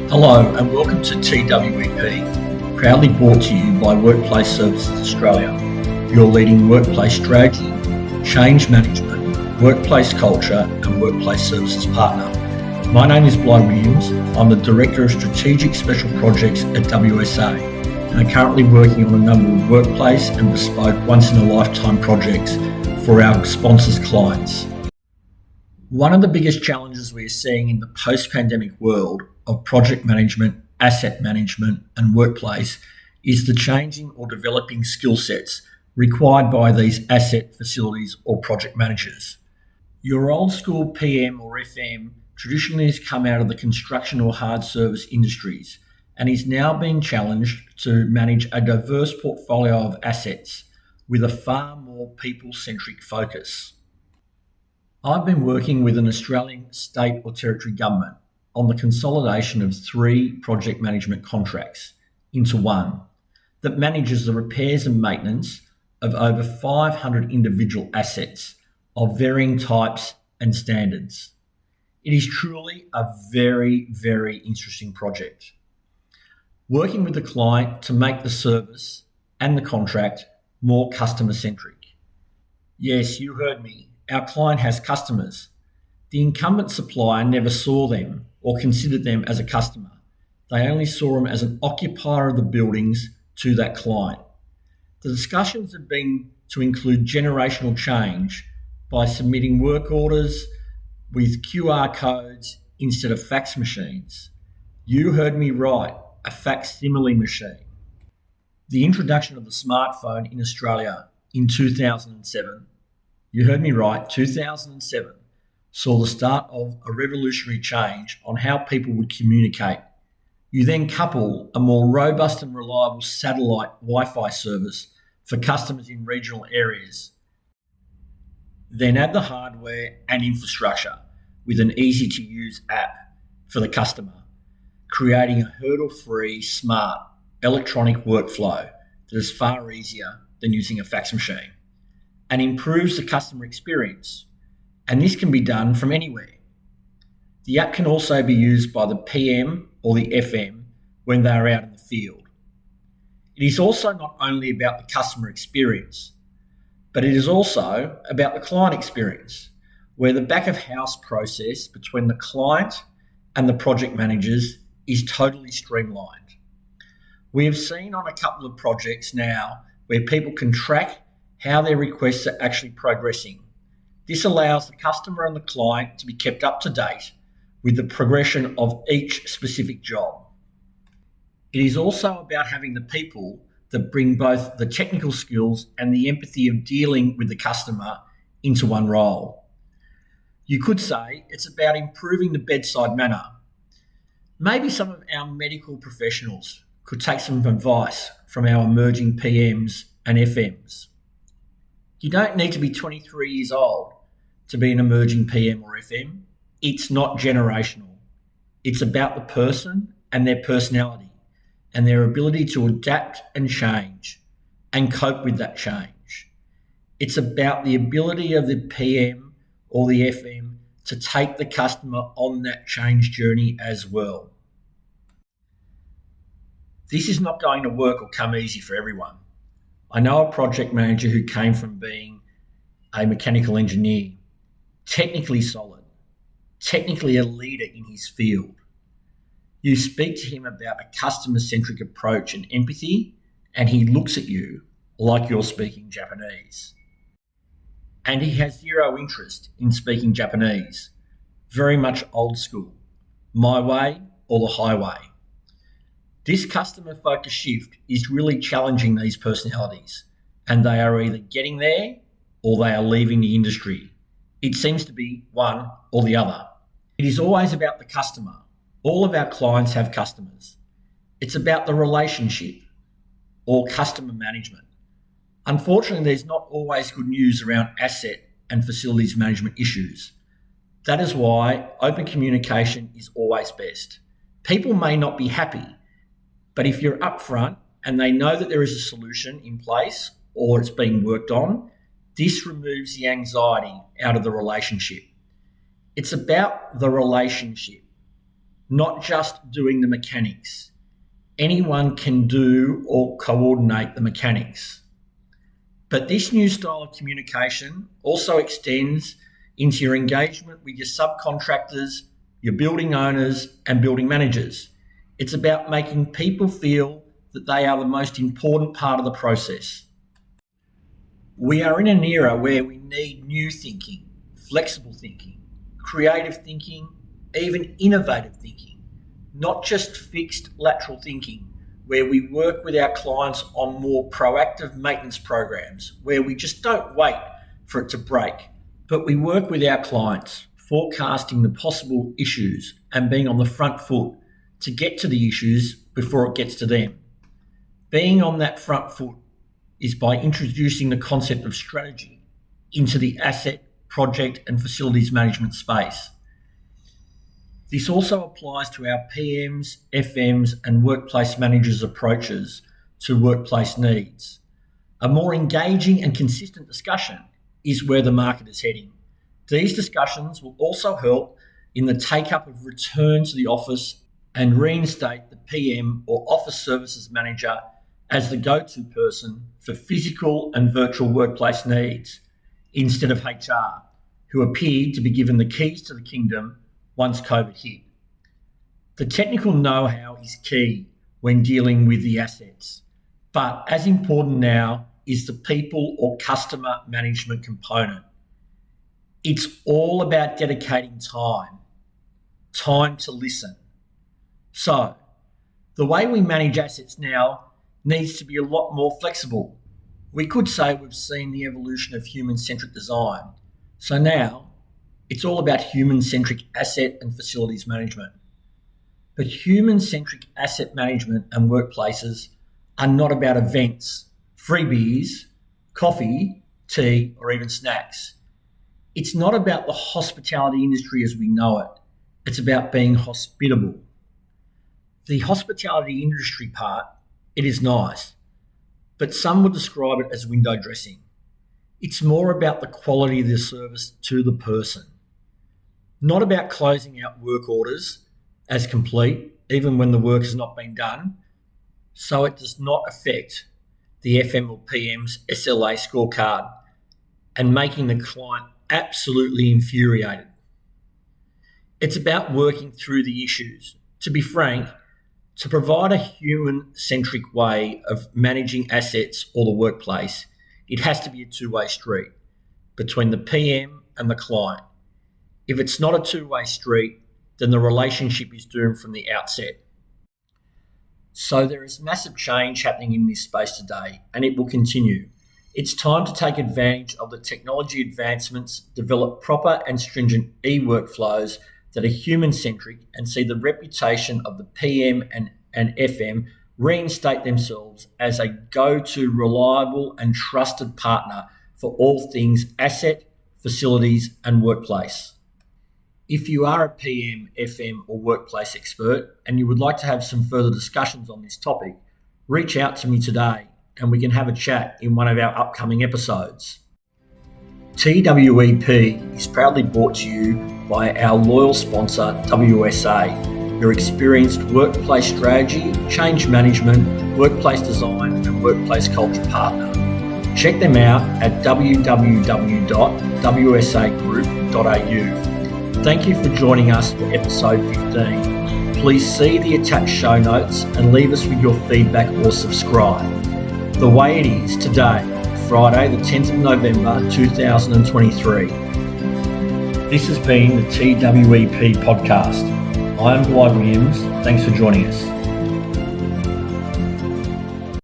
Hello and welcome to TWEP, proudly brought to you by Workplace Services Australia, your leading workplace strategy, change management, workplace culture and workplace services partner. My name is Bly Williams. I'm the Director of Strategic Special Projects at WSA and I'm currently working on a number of workplace and bespoke once-in-a-lifetime projects for our sponsors' clients. One of the biggest challenges we are seeing in the post-pandemic world of project management, asset management and workplace is the changing or developing skill sets required by these asset, facilities or project managers. Your old school PM or FM traditionally has come out of the construction or hard service industries and is now being challenged to manage a diverse portfolio of assets with a far more people-centric focus. I've been working with an Australian state or territory government on the consolidation of 3 project management contracts into one that manages the repairs and maintenance of over 500 individual assets of varying types and standards. It is truly a very, very interesting project. Working with the client to make the service and the contract more customer-centric. Yes, you heard me. Our client has customers. The incumbent supplier never saw them or considered them as a customer. They only saw them as an occupier of the buildings to that client. The discussions have been to include generational change by submitting work orders with QR codes instead of fax machines. You heard me right, a facsimile machine. The introduction of the smartphone in Australia in 2007, you heard me right, 2007, saw the start of a revolutionary change on how people would communicate. You then couple a more robust and reliable satellite Wi-Fi service for customers in regional areas. Then add the hardware and infrastructure with an easy-to-use app for the customer, creating a hurdle-free, smart, electronic workflow that is far easier than using a fax machine and improves the customer experience. And this can be done from anywhere. The app can also be used by the PM or the FM when they are out in the field. It is also not only about the customer experience, but it is also about the client experience, where the back of house process between the client and the project managers is totally streamlined. We have seen on a couple of projects now where people can track how their requests are actually progressing. This allows the customer and the client to be kept up to date with the progression of each specific job. It is also about having the people that bring both the technical skills and the empathy of dealing with the customer into one role. You could say it's about improving the bedside manner. Maybe some of our medical professionals could take some advice from our emerging PMs and FMs. You don't need to be 23 years old to be an emerging PM or FM. It's not generational. It's about the person and their personality and their ability to adapt and change and cope with that change. It's about the ability of the PM or the FM to take the customer on that change journey as well. This is not going to work or come easy for everyone. I know a project manager who came from being a mechanical engineer, technically solid, technically a leader in his field. You speak to him about a customer-centric approach and empathy, and he looks at you like you're speaking Japanese. And he has zero interest in speaking Japanese, very much old school, my way or the highway. This customer-focused shift is really challenging these personalities, and they are either getting there or they are leaving the industry. It seems to be one or the other. It is always about the customer. All of our clients have customers. It's about the relationship or customer management. Unfortunately, there's not always good news around asset and facilities management issues. That is why open communication is always best. People may not be happy, but if you're upfront and they know that there is a solution in place or it's being worked on, this removes the anxiety out of the relationship. It's about the relationship. not just doing the mechanics. Anyone can do or coordinate the mechanics. But this new style of communication also extends into your engagement with your subcontractors, your building owners, and building managers. It's about making people feel that they are the most important part of the process. We are in an era where we need new thinking, flexible thinking, creative thinking, even innovative thinking, not just fixed lateral thinking, where we work with our clients on more proactive maintenance programs, where we just don't wait for it to break, but we work with our clients, forecasting the possible issues and being on the front foot to get to the issues before it gets to them. Being on that front foot is by introducing the concept of strategy into the asset, project and facilities management space. This also applies to our PMs, FMs and workplace managers' approaches to workplace needs. A more engaging and consistent discussion is where the market is heading. These discussions will also help in the take-up of return to the office and reinstate the PM or office services manager as the go-to person for physical and virtual workplace needs, instead of HR, who appeared to be given the keys to the kingdom once COVID hit. The technical know-how is key when dealing with the assets, but as important now is the people or customer management component. It's all about dedicating time to listen. So, the way we manage assets now needs to be a lot more flexible. We could say we've seen the evolution of human-centric design. So now, it's all about human-centric asset and facilities management. But human-centric asset management and workplaces are not about events, freebies, coffee, tea, or even snacks. It's not about the hospitality industry as we know it. It's about being hospitable. The hospitality industry part, it is nice, but some would describe it as window dressing. It's more about the quality of the service to the person, not about closing out work orders as complete, even when the work has not been done, so it does not affect the FM or PM's SLA scorecard and making the client absolutely infuriated. It's about working through the issues. To be frank, to provide a human-centric way of managing assets or the workplace, it has to be a two-way street between the PM and the client. If it's not a two-way street, then the relationship is doomed from the outset. So there is massive change happening in this space today, and it will continue. It's time to take advantage of the technology advancements, develop proper and stringent e-workflows that are human-centric, and see the reputation of the PM and FM reinstate themselves as a go-to reliable and trusted partner for all things asset, facilities and workplace. If you are a PM, FM or workplace expert and you would like to have some further discussions on this topic, reach out to me today and we can have a chat in one of our upcoming episodes. TWEP is proudly brought to you by our loyal sponsor, WSA, your experienced workplace strategy, change management, workplace design and workplace culture partner. Check them out at www.wsagroup.au. Thank you for joining us for episode 15. Please see the attached show notes and leave us with your feedback or subscribe. The way it is today, Friday the 10th of November 2023. This has been the TWEP podcast. I am Bly Williams. Thanks for joining us.